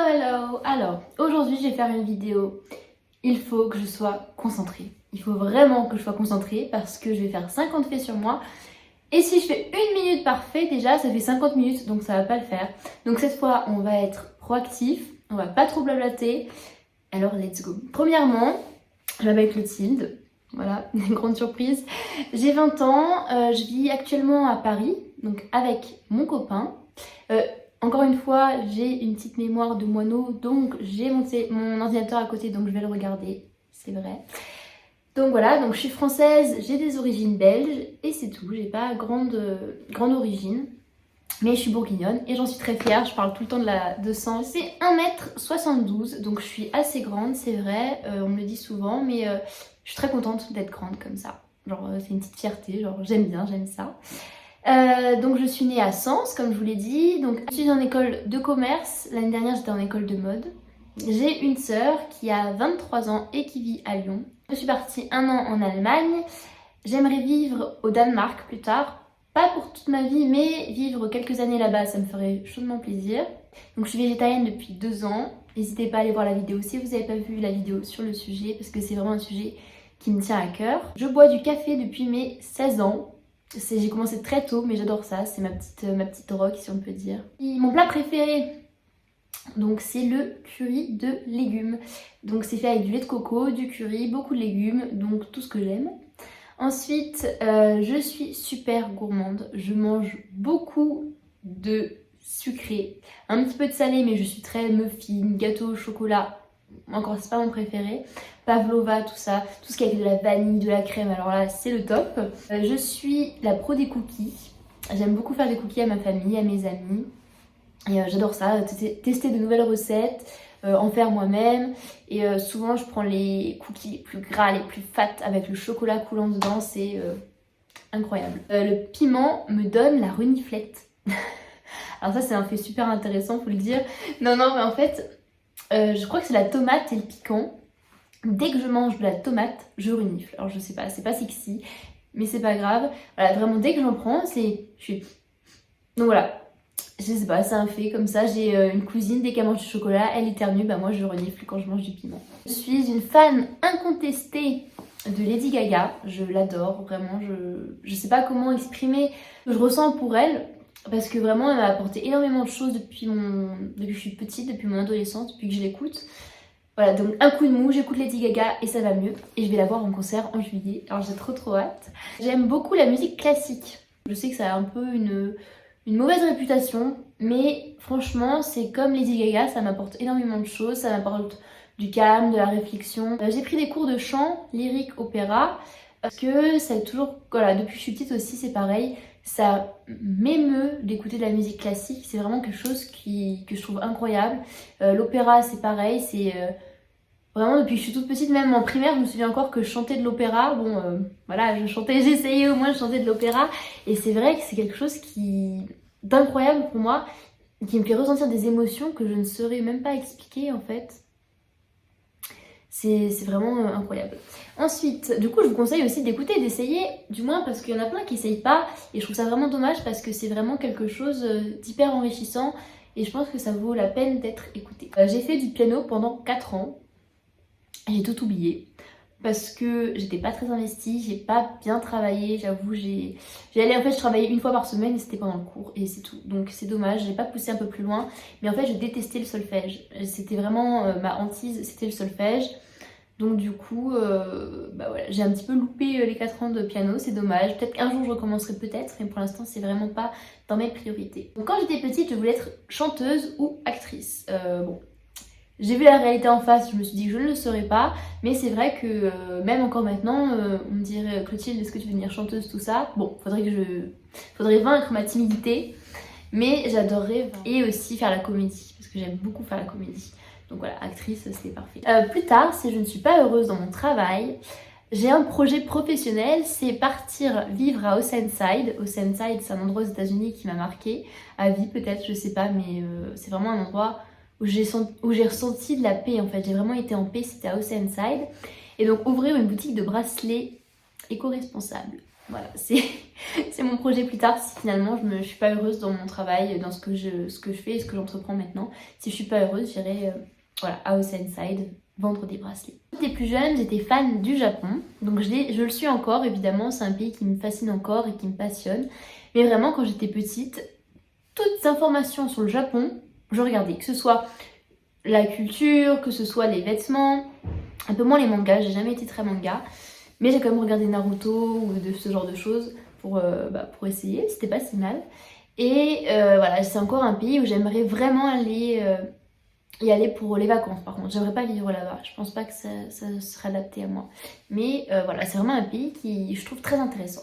hello! Alors, aujourd'hui je vais faire une vidéo. Il faut que je sois concentrée. Il faut vraiment que je sois concentrée parce que je vais faire 50 faits sur moi. Et si je fais 1 minute par fait, déjà ça fait 50 minutes donc ça va pas le faire. Donc cette fois on va être proactif, on va pas trop blablater. Alors let's go. Premièrement, je m'appelle Clotilde. Voilà, une grande surprise. J'ai 20 ans, je vis actuellement à Paris, donc avec mon copain. Encore une fois, j'ai une petite mémoire de moineau, donc j'ai monté mon ordinateur à côté, donc je vais le regarder, c'est vrai. Donc voilà, donc je suis française, j'ai des origines belges, et c'est tout, j'ai pas grande origine. Mais je suis bourguignonne et j'en suis très fière, je parle tout le temps de sang. C'est 1m72, donc je suis assez grande, c'est vrai, on me le dit souvent, mais je suis très contente d'être grande comme ça. Genre c'est une petite fierté, genre j'aime bien, j'aime ça. Donc je suis née à Sens, comme je vous l'ai dit, donc je suis en école de commerce, l'année dernière j'étais en école de mode. J'ai une sœur qui a 23 ans et qui vit à Lyon. Je suis partie 1 an en Allemagne, j'aimerais vivre au Danemark plus tard. Pas pour toute ma vie, mais vivre quelques années là-bas, ça me ferait chaudement plaisir. Donc je suis végétarienne depuis 2 ans. N'hésitez pas à aller voir la vidéo si vous n'avez pas vu la vidéo sur le sujet, parce que c'est vraiment un sujet qui me tient à cœur. Je bois du café depuis mes 16 ans. J'ai commencé très tôt, mais j'adore ça. C'est ma petite drogue, si on peut dire. Et mon plat préféré, donc c'est le curry de légumes. Donc c'est fait avec du lait de coco, du curry, beaucoup de légumes, donc tout ce que j'aime. Ensuite, je suis super gourmande. Je mange beaucoup de sucré, un petit peu de salé, mais je suis très muffin, gâteau au chocolat. Encore, c'est pas mon préféré. Pavlova, tout ça, tout ce qui est avec de la vanille, de la crème, alors là, c'est le top. Je suis la pro des cookies. J'aime beaucoup faire des cookies à ma famille, à mes amis. Et j'adore ça, tester de nouvelles recettes. En faire moi-même et souvent je prends les cookies les plus gras, les plus fat avec le chocolat coulant dedans, c'est incroyable. Le piment me donne la reniflette. Alors ça c'est un fait super intéressant, faut le dire. Non mais en fait je crois que c'est la tomate et le piquant. Dès que je mange de la tomate je renifle. Alors je sais pas, c'est pas sexy mais c'est pas grave. Voilà, vraiment dès que j'en prends donc voilà. Je sais pas, c'est un fait comme ça. J'ai une cousine, dès qu'elle mange du chocolat, elle éternue, bah moi je renifle quand je mange du piment. Je suis une fan incontestée de Lady Gaga, je l'adore vraiment, je sais pas comment exprimer ce que je ressens pour elle, parce que vraiment elle m'a apporté énormément de choses depuis que je suis petite, depuis mon adolescence, depuis que je l'écoute. Voilà, donc un coup de mou, j'écoute Lady Gaga et ça va mieux. Et je vais la voir en concert en juillet, alors j'ai trop hâte. J'aime beaucoup la musique classique. Je sais que ça a un peu une mauvaise réputation, mais franchement c'est comme Lady Gaga, ça m'apporte énormément de choses, ça m'apporte du calme, de la réflexion. J'ai pris des cours de chant, lyrique, opéra, parce que ça est toujours, voilà, depuis que je suis petite aussi c'est pareil, ça m'émeut d'écouter de la musique classique, c'est vraiment quelque chose que je trouve incroyable. L'opéra c'est pareil, c'est... Vraiment, depuis que je suis toute petite, même en primaire, je me souviens encore que je chantais de l'opéra. Bon, voilà, j'essayais au moins de chanter de l'opéra. Et c'est vrai que c'est quelque chose d'incroyable pour moi, qui me fait ressentir des émotions que je ne saurais même pas expliquer en fait. C'est vraiment incroyable. Ensuite, du coup, je vous conseille aussi d'écouter, d'essayer, du moins parce qu'il y en a plein qui n'essayent pas. Et je trouve ça vraiment dommage parce que c'est vraiment quelque chose d'hyper enrichissant. Et je pense que ça vaut la peine d'être écouté. J'ai fait du piano pendant 4 ans. J'ai tout oublié parce que j'étais pas très investie, j'ai pas bien travaillé, j'avoue, en fait je travaillais 1 fois par semaine et c'était pendant le cours et c'est tout. Donc c'est dommage, j'ai pas poussé un peu plus loin, mais en fait je détestais le solfège. C'était vraiment ma hantise, c'était le solfège. Donc du coup, bah voilà, j'ai un petit peu loupé les 4 ans de piano, c'est dommage. Peut-être qu'un jour je recommencerai peut-être, mais pour l'instant c'est vraiment pas dans mes priorités. Donc quand j'étais petite, je voulais être chanteuse ou actrice. Bon. J'ai vu la réalité en face, je me suis dit que je ne le serais pas, mais c'est vrai que même encore maintenant, on me dirait Clotilde, est-ce que tu veux devenir chanteuse, tout ça. Bon, faudrait vaincre ma timidité, mais j'adorerais et aussi faire la comédie, parce que j'aime beaucoup faire la comédie. Donc voilà, actrice, c'est parfait. Plus tard, si je ne suis pas heureuse dans mon travail, j'ai un projet professionnel, c'est partir vivre à Oceanside. Oceanside, c'est un endroit aux États-Unis qui m'a marqué à vie peut-être, je sais pas, mais c'est vraiment un endroit où j'ai ressenti de la paix en fait, j'ai vraiment été en paix, c'était à Oceanside. Et donc ouvrir une boutique de bracelets éco-responsables. Voilà, c'est mon projet plus tard si finalement je suis pas heureuse dans mon travail, dans ce que je fais et ce que j'entreprends maintenant. Si je suis pas heureuse, j'irai voilà, à Oceanside vendre des bracelets. Quand j'étais plus jeune, j'étais fan du Japon, donc je le suis encore évidemment, c'est un pays qui me fascine encore et qui me passionne. Mais vraiment quand j'étais petite, toutes les informations sur le Japon, je regardais, que ce soit la culture, que ce soit les vêtements, un peu moins les mangas, j'ai jamais été très manga. Mais j'ai quand même regardé Naruto ou de ce genre de choses pour essayer, c'était pas si mal. Et voilà, c'est encore un pays où j'aimerais vraiment y aller pour les vacances par contre. J'aimerais pas vivre là-bas, je pense pas que ça serait adapté à moi. Mais voilà, c'est vraiment un pays qui je trouve très intéressant.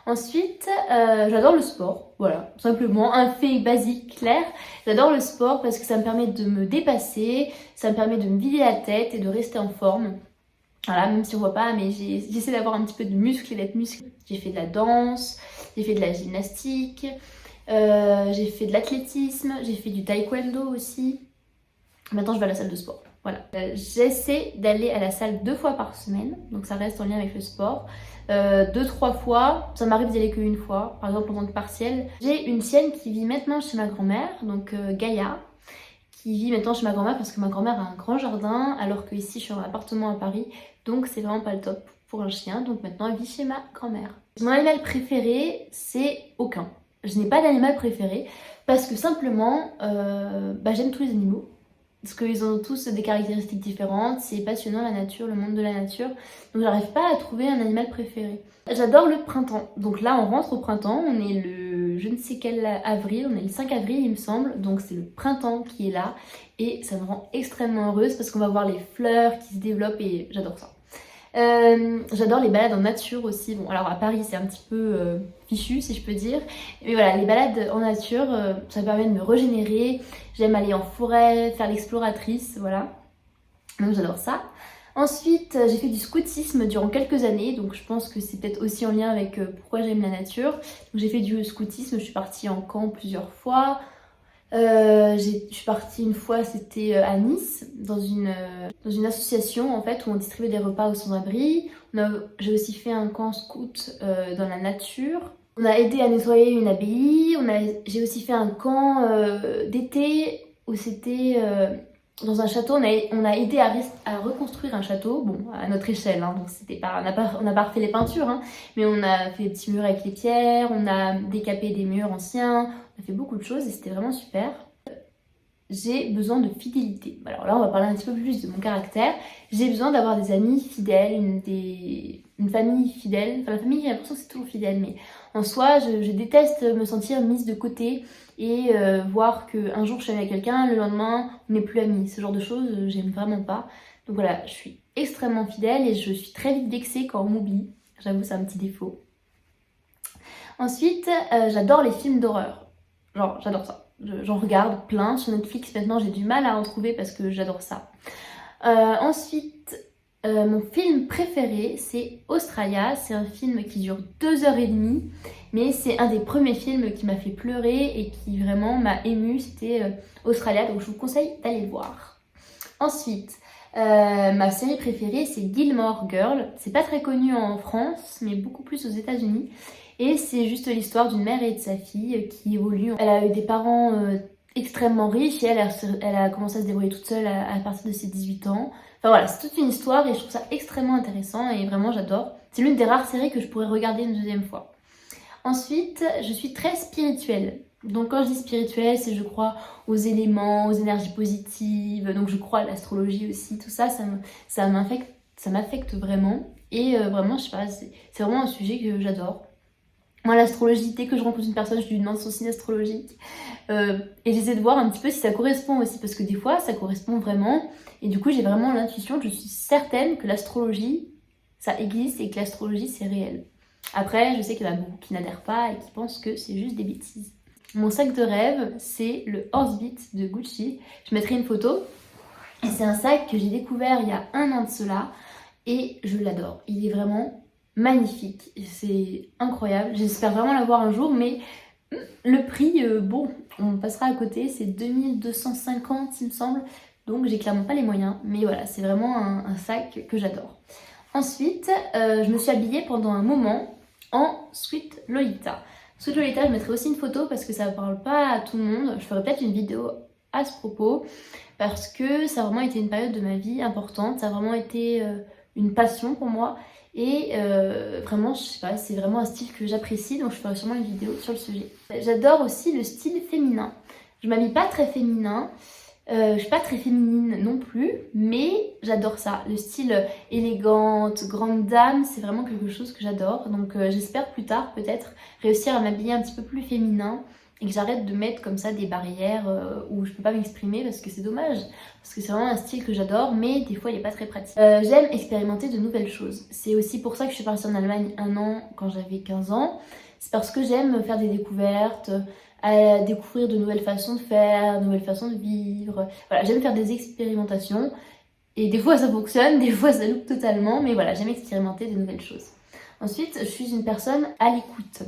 Ensuite, j'adore le sport, voilà, simplement un fait basique, clair. J'adore le sport parce que ça me permet de me dépasser, ça me permet de me vider la tête et de rester en forme. Voilà, même si on voit pas, mais j'essaie d'avoir un petit peu de muscle et d'être musclé. J'ai fait de la danse, j'ai fait de la gymnastique, j'ai fait de l'athlétisme, j'ai fait du taekwondo aussi. Maintenant, je vais à la salle de sport. Voilà. J'essaie d'aller à la salle 2 fois par semaine, donc ça reste en lien avec le sport. 2-3 fois, ça m'arrive d'y aller qu'une fois, par exemple en tant que partiel. J'ai une sienne qui vit maintenant chez ma grand-mère, donc Gaïa, qui vit maintenant chez ma grand-mère parce que ma grand-mère a un grand jardin, alors que ici je suis en appartement à Paris, donc c'est vraiment pas le top pour un chien, donc maintenant elle vit chez ma grand-mère. Mon animal préféré, c'est aucun. Je n'ai pas d'animal préféré parce que simplement, j'aime tous les animaux. Parce qu'ils ont tous des caractéristiques différentes, c'est passionnant la nature, le monde de la nature. Donc j'arrive pas à trouver un animal préféré. J'adore le printemps. Donc là on rentre au printemps, on est le je ne sais quel avril, on est le 5 avril il me semble. Donc c'est le printemps qui est là et ça me rend extrêmement heureuse parce qu'on va voir les fleurs qui se développent et j'adore ça. J'adore les balades en nature aussi. Bon, alors à Paris c'est un petit peu fichu si je peux dire, mais voilà, les balades en nature ça permet de me régénérer. J'aime aller en forêt, faire l'exploratrice, voilà, donc j'adore ça. Ensuite j'ai fait du scoutisme durant quelques années, donc je pense que c'est peut-être aussi en lien avec pourquoi j'aime la nature. Donc j'ai fait du scoutisme, je suis partie en camp plusieurs fois. Je suis partie une fois, c'était à Nice, dans une association en fait où on distribuait des repas aux sans-abri. J'ai aussi fait un camp scout dans la nature. On a aidé à nettoyer une abbaye. J'ai aussi fait un camp d'été où c'était dans un château. On a aidé à reconstruire un château, bon à notre échelle, hein, donc c'était pas, on n'a pas refait les peintures, hein, mais on a fait des petits murs avec les pierres, on a décapé des murs anciens. On a fait beaucoup de choses et c'était vraiment super. J'ai besoin de fidélité. Alors là, on va parler un petit peu plus de mon caractère. J'ai besoin d'avoir des amis fidèles, une famille fidèle. Enfin, la famille, j'ai l'impression que c'est toujours fidèle, mais en soi, je déteste me sentir mise de côté et voir qu'un jour je suis avec quelqu'un, le lendemain, on n'est plus amis. Ce genre de choses, j'aime vraiment pas. Donc voilà, je suis extrêmement fidèle et je suis très vite vexée quand on m'oublie. J'avoue, c'est un petit défaut. Ensuite, j'adore les films d'horreur. Genre, j'adore ça. J'en regarde plein sur Netflix. Maintenant, j'ai du mal à en trouver parce que j'adore ça. Ensuite, mon film préféré, c'est Australia. C'est un film qui dure 2h30. Mais c'est un des premiers films qui m'a fait pleurer et qui vraiment m'a émue. C'était Australia. Donc, je vous conseille d'aller le voir. Ensuite, ma série préférée, c'est Gilmore Girls. C'est pas très connu en France, mais beaucoup plus aux États-Unis. Et c'est juste l'histoire d'une mère et de sa fille qui évoluent. Elle a eu des parents extrêmement riches et elle a commencé à se débrouiller toute seule à partir de ses 18 ans. Enfin voilà, c'est toute une histoire et je trouve ça extrêmement intéressant et vraiment j'adore. C'est l'une des rares séries que je pourrais regarder une deuxième fois. Ensuite, je suis très spirituelle. Donc quand je dis spirituelle, c'est je crois aux éléments, aux énergies positives, donc je crois à l'astrologie aussi, tout ça, ça m'affecte vraiment. Et vraiment, je sais pas, c'est vraiment un sujet que j'adore. Moi, l'astrologie, dès que je rencontre une personne, je lui demande son signe astrologique. Et j'essaie de voir un petit peu si ça correspond aussi, parce que des fois, ça correspond vraiment. Et du coup, j'ai vraiment l'intuition, je suis certaine que l'astrologie, ça existe et que l'astrologie, c'est réel. Après, je sais qu'il y en a beaucoup qui n'adhèrent pas et qui pensent que c'est juste des bêtises. Mon sac de rêve, c'est le Horsebit de Gucci. Je mettrai une photo. Et c'est un sac que j'ai découvert il y a 1 an de cela. Et je l'adore. Il est vraiment magnifique. C'est incroyable. J'espère vraiment l'avoir un jour. Mais le prix, bon, on passera à côté. C'est 2250 il me semble. Donc j'ai clairement pas les moyens. Mais voilà, c'est vraiment un sac que j'adore. Ensuite, je me suis habillée pendant un moment en Sweet Lolita. Sweet Lolita, je mettrai aussi une photo parce que ça ne parle pas à tout le monde. Je ferai peut-être une vidéo à ce propos parce que ça a vraiment été une période de ma vie importante. Ça a vraiment été une passion pour moi. Et vraiment, je sais pas, c'est vraiment un style que j'apprécie, donc je ferai sûrement une vidéo sur le sujet. J'adore aussi le style féminin. Je m'habille pas très féminin, je suis pas très féminine non plus, mais j'adore ça. Le style élégante, grande dame, c'est vraiment quelque chose que j'adore. Donc j'espère plus tard peut-être réussir à m'habiller un petit peu plus féminin et que j'arrête de mettre comme ça des barrières où je peux pas m'exprimer parce que c'est dommage. Parce que c'est vraiment un style que j'adore, mais des fois il est pas très pratique. J'aime expérimenter de nouvelles choses. C'est aussi pour ça que je suis partie en Allemagne 1 an quand j'avais 15 ans. C'est parce que j'aime faire des découvertes, à découvrir de nouvelles façons de faire, de nouvelles façons de vivre. Voilà, j'aime faire des expérimentations. Et des fois ça fonctionne, des fois ça loupe totalement, mais voilà, j'aime expérimenter de nouvelles choses. Ensuite, je suis une personne à l'écoute.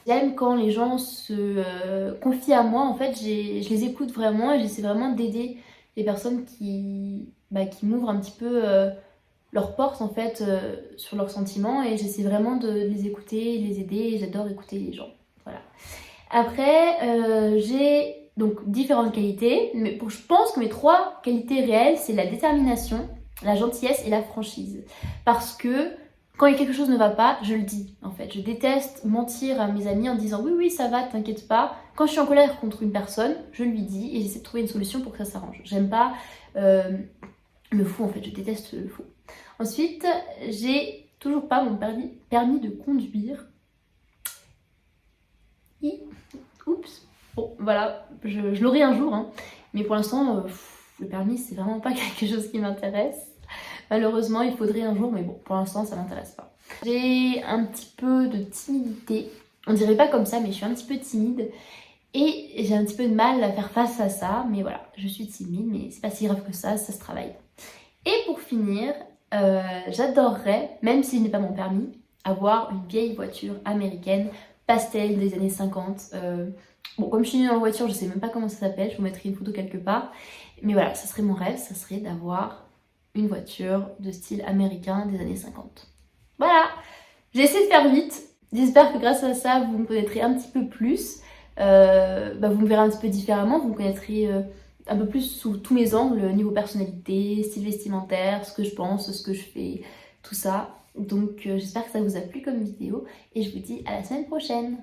J'aime quand les gens se confient à moi, en fait, je les écoute vraiment et j'essaie vraiment d'aider les personnes qui m'ouvrent un petit peu leurs portes en fait sur leurs sentiments et j'essaie vraiment de les écouter, de les aider et j'adore écouter les gens. Voilà. Après, j'ai donc différentes qualités, mais je pense que mes 3 qualités réelles, c'est la détermination, la gentillesse et la franchise. Parce que quand quelque chose ne va pas, je le dis en fait. Je déteste mentir à mes amis en disant oui, oui, ça va, t'inquiète pas. Quand je suis en colère contre une personne, je lui dis et j'essaie de trouver une solution pour que ça s'arrange. J'aime pas le faux en fait, je déteste le faux. Ensuite, j'ai toujours pas mon permis de conduire. Oups. Bon, voilà, je l'aurai un jour, hein. Mais pour l'instant, le permis, c'est vraiment pas quelque chose qui m'intéresse. Malheureusement, il faudrait un jour, mais bon, pour l'instant, ça m'intéresse pas. J'ai un petit peu de timidité. On dirait pas comme ça, mais je suis un petit peu timide. Et j'ai un petit peu de mal à faire face à ça. Mais voilà, je suis timide, mais c'est pas si grave que ça se travaille. Et pour finir, j'adorerais, même si je n'ai pas mon permis, avoir une vieille voiture américaine pastel des années 50. Bon, comme je suis nulle dans la voiture, je sais même pas comment ça s'appelle, je vous mettrai une photo quelque part. Mais voilà, ça serait mon rêve, ça serait d'avoir une voiture de style américain des années 50. Voilà, j'ai essayé de faire vite. J'espère que grâce à ça, vous me connaîtrez un petit peu plus. Vous me verrez un petit peu différemment, vous me connaîtrez un peu plus sous tous mes angles, niveau personnalité, style vestimentaire, ce que je pense, ce que je fais, tout ça. Donc j'espère que ça vous a plu comme vidéo et je vous dis à la semaine prochaine.